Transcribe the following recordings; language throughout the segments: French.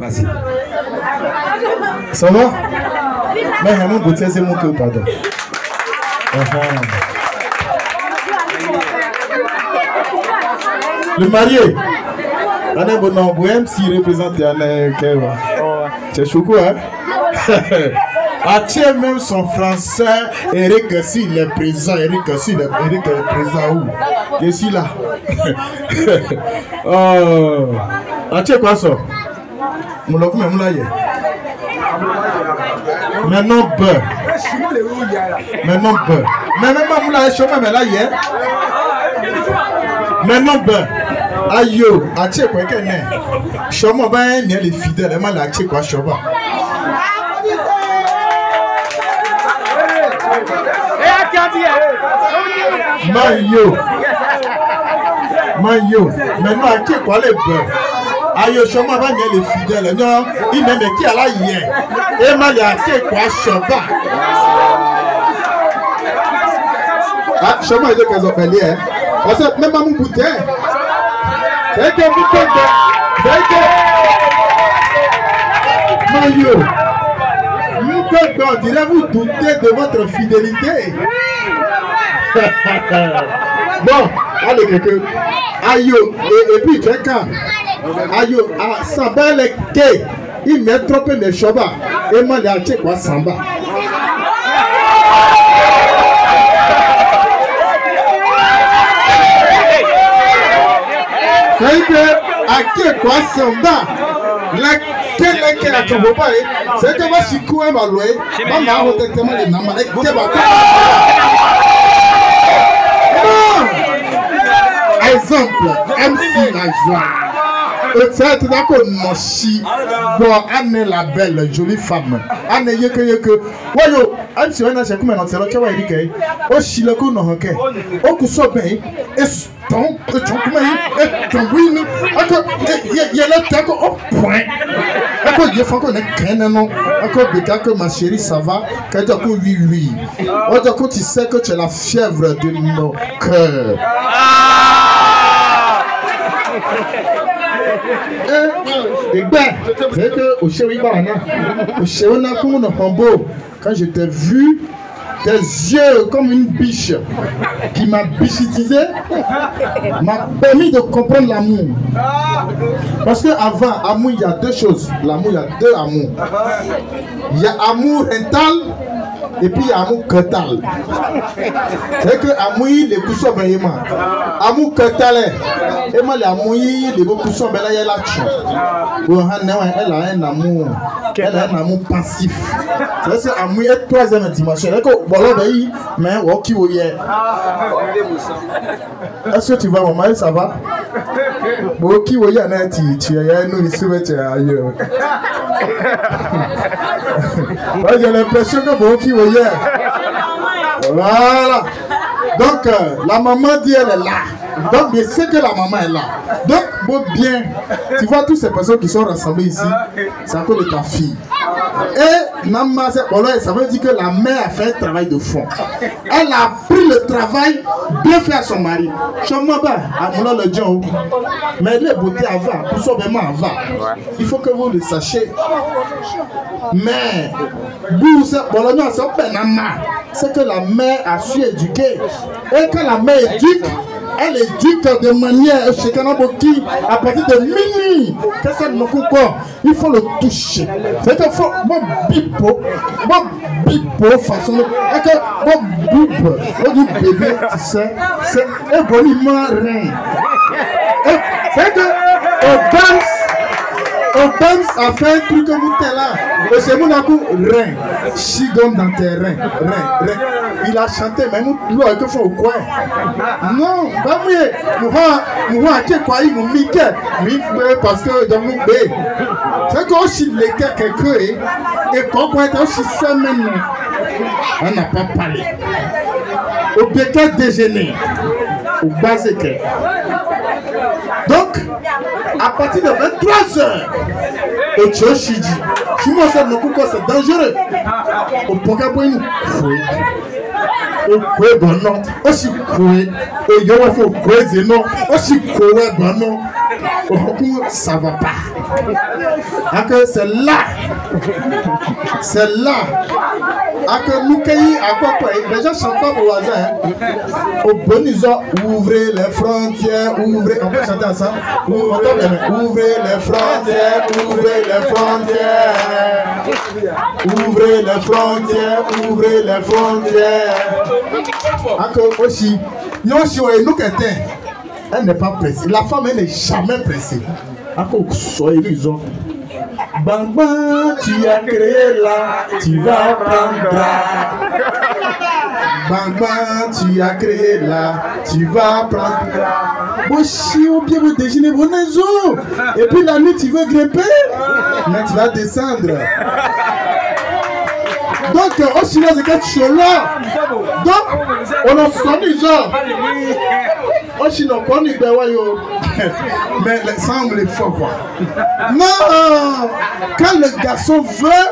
Merci. Ça va? Mais il y a mon beauté, c'est mon cœur, pardon. Le marié. Anne Bonan Bohème, s'il représente Anne Keva. C'est choukou, hein? Atier même son français, Eric Gassi, il est présent. Eric Gassi, Eric est présent où? Je suis là. Oh. Atier quoi ça? Moulok même là, maintenant beurre. Maintenant beurre. Mais même pas moula chômage, mais là, hier. Maintenant beurre. Ayo, Atier quoi qu'elle est? Chômage, ben, il y a les fidèles, et moi, Atier quoi chômage. Mayo, maintenant à qui quoi les beurre? Ayo, chômage va les fidèles, non, il n'aime qui à la hier. Et mal à qui quoi chômage? Ah, chômage est de qu'elles ont fait hier. Parce que même à mon bouteille, c'est que vous comptez, c'est que Mayo. On dirait vous doutez de votre fidélité. Bon, allez quelqu'un. Ayo, et puis quelqu'un. Ayo, ça va les quais. Il met trop de choba. Et moi, il y a quoi samba. C'est que, à qui quoi samba? Quel est que la tombe pas? C'est que moi, je suis couvert à l'ouest. Maman, on t'a demandé, maman, exemple, MC la joie. C'est d'accord, mon chi. Bon, Anne est la belle, jolie femme. Anne est que. Voyons, Anne, si on a chaque moment, c'est là que tu vas dire que. Oh, chileko no hoke. Oh, kuso ben. Et ton, et ton win. Il y a le taco au point. Encore, il faut qu'on ait qu'un non. Encore, béca que ma chérie, ça va. Quand tu as oui. Oh, quand tu sais que tu as la fièvre de nos cœurs. Et ben, c'est que au chéri Barana, au chéri Nakumo Pambo, quand je t'ai vu, tes yeux comme une biche qui m'a bichitisé, m'a permis de comprendre l'amour. Parce qu'avant, amour, il y a deux choses. L'amour, il y a deux amours. Il y a amour rental. Et puis amour ketal. C'est que amour les coussons ben amour ketal et moi les amour les coussons ben là il y a la tchou. Elle a un amour, elle a un amour passif. C'est amour est troisième dimension. C'est que voilà ben mais ok oui. Est-ce que tu vas mon mari ça va? Ok oui ana tu es nous ici mais tu es ailleurs. J'ai l'impression que bon qui voyait. Voilà. Donc la maman dit elle est là. Donc je sais que la maman est là. Donc bon bien, tu vois toutes ces personnes qui sont rassemblées ici, c'est à cause de ta fille. Et maman, ça veut dire que la mère a fait un travail de fond. Elle a pris le travail bien fait à son mari. Mais les beautés avant, tout simplement avant. Il faut que vous le sachiez. Mais c'est que la mère a su éduquer. Et quand la mère éduque, elle éduque de manière à partir de minuit. Il faut le toucher. C'est qu'il faut bipo façon. Et que bon bébé, tu sais, c'est un boniment rein. C'est que on pense à faire un truc comme là. Et c'est mon coup rein. Chigom dans tes reins. Rein. Il a chanté, mais nous, que faut au coin. Non, pas moi, quoi, il nous mique. Parce que dans mon bé. C'est qu'on chie les quelqu'un et quand on est aussi semaine, on n'a pas parlé. Au béquet déjeuner, au basique. Donc, à partir de 23h, au Tchoshiji, tu m'en sais pourquoi c'est dangereux. Au Pokaboïnou, au Koué Bonon, aussi Koué, au Yawafo Koué Zénon, aussi Koué Bonon. ça va pas. Que c'est là. C'est là. Que nous cueillons à quoi les gens chantent pas au hasard. Au bon usage, ouvrez les frontières, ouvrez. On peut chanter ensemble. Ouvrez les frontières, ouvrez les frontières. Ouvrez les frontières, ouvrez les frontières. Que aussi, nous aussi, nous elle n'est pas pressée. La femme, elle n'est jamais pressée. Soyez raison. Bamba, tu as créé là, tu vas prendre. Bamba, tu as créé là, tu vas prendre. Bon, si au pied, vous déjeunez, bon, et puis la nuit, tu veux grimper, mais tu vas descendre. Donc, au Chinois, c'est quelque chose là. Donc, on a sonné genre. Au Chinois, on est mais ça, on les faut quoi. Non! Quand le garçon veut,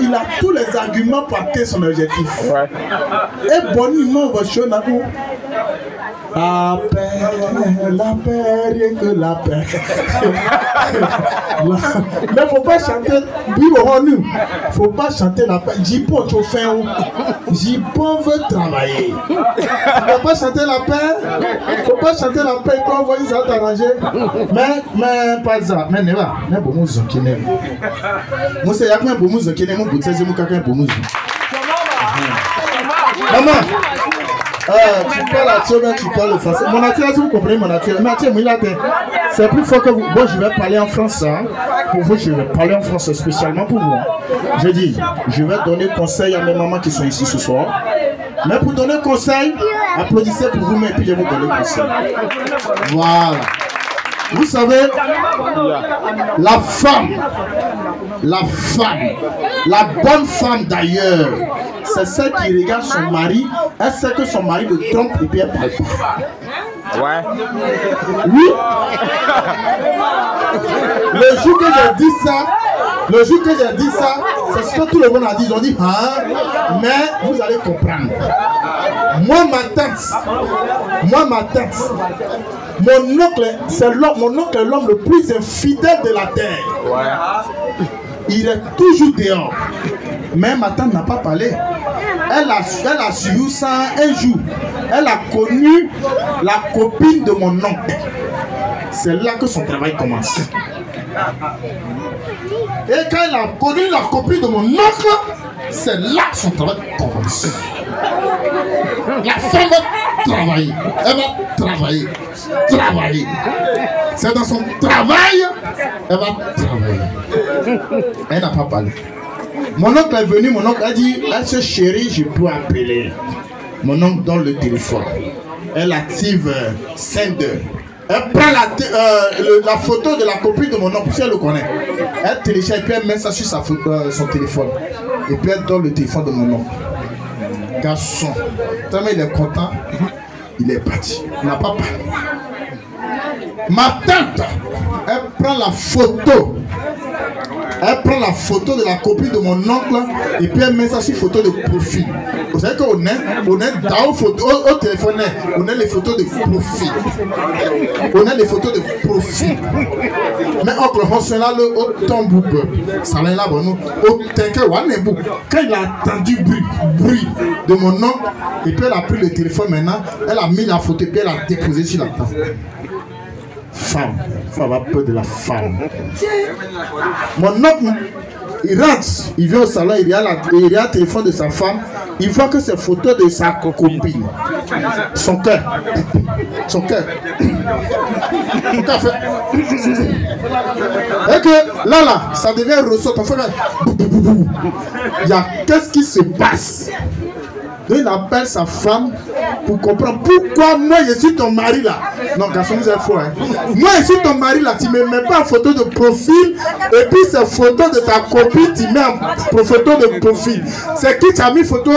il a tous les arguments pour atteindre son objectif. Et bonnement, on va choisir. La paix, rien que la paix. Mais faut pas chanter, faut pas chanter la paix. Jipon, tu fais où? Jipon veut travailler. Tu vas pas chanter la paix? Faut pas chanter la paix, quand on voit ça t'arranger. Mais pas ça. Mais ne va, mais bon, nous qui n'aime. Moi, c'est un bon mousse qui n'aime, c'est un bon mousse. Maman. Tu parles à Dieu, mais tu parles le français. Mon nature, vous comprenez mon nature. C'est plus fort que vous. Bon, je vais parler en français. Hein. Pour vous, je vais parler en français spécialement pour vous. Je dis, je vais donner conseil à mes mamans qui sont ici ce soir. Mais pour donner conseil, applaudissez pour vous-même et puis je vais vous donner conseil. Voilà. Vous savez, la femme, la bonne femme d'ailleurs, c'est celle qui regarde son mari, elle sait que son mari le trompe et puis elle parle pas. Ouais. Oui. Le jour que j'ai dit ça, c'est ce que tout le monde a dit. Ils ont dit, hein, mais vous allez comprendre. Moi, ma tante, mon oncle, c'est l'homme le plus infidèle de la terre. Ouais. Il est toujours dehors. Mais ma tante n'a pas parlé. Elle a suivi ça un jour. Elle a connu la copine de mon oncle. C'est là que son travail commence. Et quand elle a connu la copine de mon oncle, c'est là que son travail commence. La femme va travailler. Elle va travailler. C'est dans son travail, elle va travailler. Elle n'a pas parlé. Mon oncle est venu, mon oncle a dit, est-ce chérie, je peux appeler. Mon oncle donne le téléphone. Elle active Sender. Elle prend la photo de la copine de mon oncle, si elle le connaît. Elle télécharge et puis elle met ça sur son téléphone. Et puis elle donne le téléphone de mon oncle. Garçon, tellement il est content, il est parti. Il n'a pas parlé. Ma tante, elle prend la photo. Elle prend la photo de la copine de mon oncle et puis elle met ça sur photo de profil. Vous savez qu'on est dans photo, au téléphone, on a les photos de profil. On a les photos de profil. Mais oncle, on se là le tambour. Ça là là, bon, quand il a entendu bruit de mon oncle, et puis elle a pris le téléphone maintenant, elle a mis la photo et puis elle a déposé sur la table. Femme, il faut avoir peur de la femme. Mon oncle, il rentre, il vient au salon, il y a le téléphone de sa femme, il voit que c'est photo de sa copine. Son cœur. Fait. Et que là, ça devient ressort. Il y a qu'est-ce qui se passe? Il appelle sa femme pour comprendre pourquoi moi je suis ton mari là. Non, garçon, vous êtes faux. Hein? Moi je suis ton mari là, tu ne me mets pas en photo de profil et puis cette photo de ta copine, tu mets en photo de profil. C'est qui t'a mis photo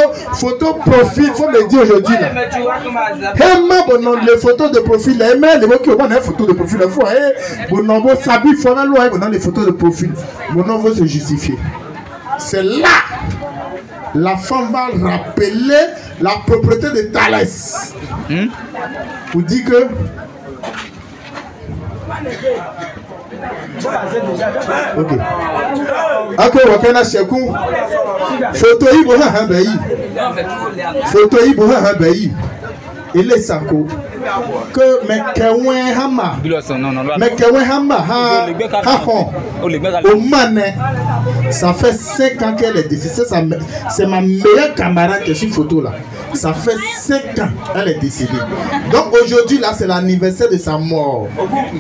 profil, il faut me dire aujourd'hui là. Les photos de profil, les mots qui ont des photos de profil, il faut bon nom, s'habille, il faut dans les photos de profil. Mon nom veut se justifier. C'est là. La femme va rappeler la propriété de Thalès. Vous dites que Ok. Ok, wakena sheku. Photo ibo ha bayi. Photo ibo ha bayi. Ele sako. Que mais kewen hama. Mais kewen hama ha hon. Au mané. Ça fait 5 ans qu'elle est décédée. C'est ma meilleure camarade qui est sur photo là. Ça fait 5 ans qu'elle est décédée. Donc aujourd'hui là c'est l'anniversaire de sa mort.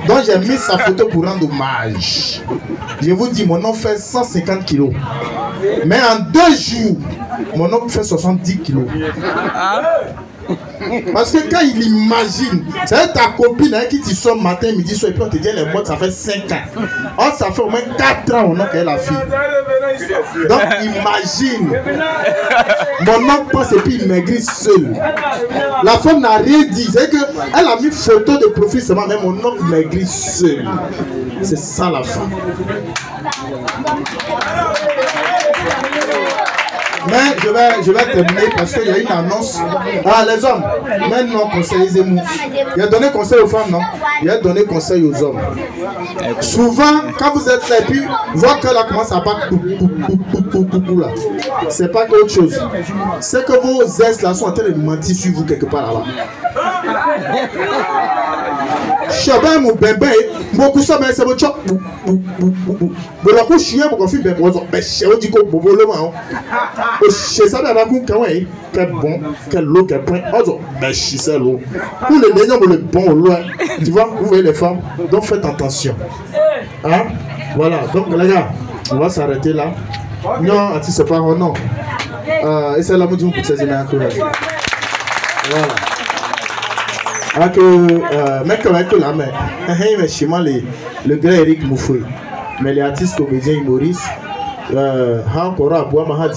Donc j'ai mis sa photo pour rendre hommage. Je vous dis mon nom fait 150 kilos. Mais en 2 jours, mon nom fait 70 kilos. Parce que quand il imagine, c'est ta copine hein, qui te sort matin, midi, soir, et puis on te dit elle est morte, ça fait 5 ans. Or, ça fait au moins 4 ans qu'elle a fille. Donc imagine, mon oncle pense et puis il maigrit seul. La femme n'a rien dit, c'est qu'elle a mis photo de profil seulement, mais mon oncle maigrit seul. C'est ça la femme. Mais je vais terminer parce qu'il y a une annonce. Ah, les hommes, maintenant conseil Zemmour. Il a donné conseil aux femmes, non? Il a donné conseil aux hommes. Souvent, quand vous êtes là, puis voir que là commence à battre, là, c'est pas autre chose. C'est que vos ex là sont en train de mentir sur vous quelque part là-bas. Chabin mon bébé, beaucoup ça mais c'est votre choc. Bon la couche chien pour qu'on filme ben mais je dis que bobo le man. Je sais la couche quand ouais, quel bon, quel l'eau quel point. Oh ben je sais l'eau. Pour les lénions le bon loin. Tu vois, vous voyez les femmes, donc faites attention. Hein? Voilà, donc les gars, on va s'arrêter là. Non, c'est pas non. Et c'est la moitié pour ces énergies. Voilà. Alors mec comme là mais chez moi le grand Eric Moufoué mais les artistes comédiens humoristes encore à boire ma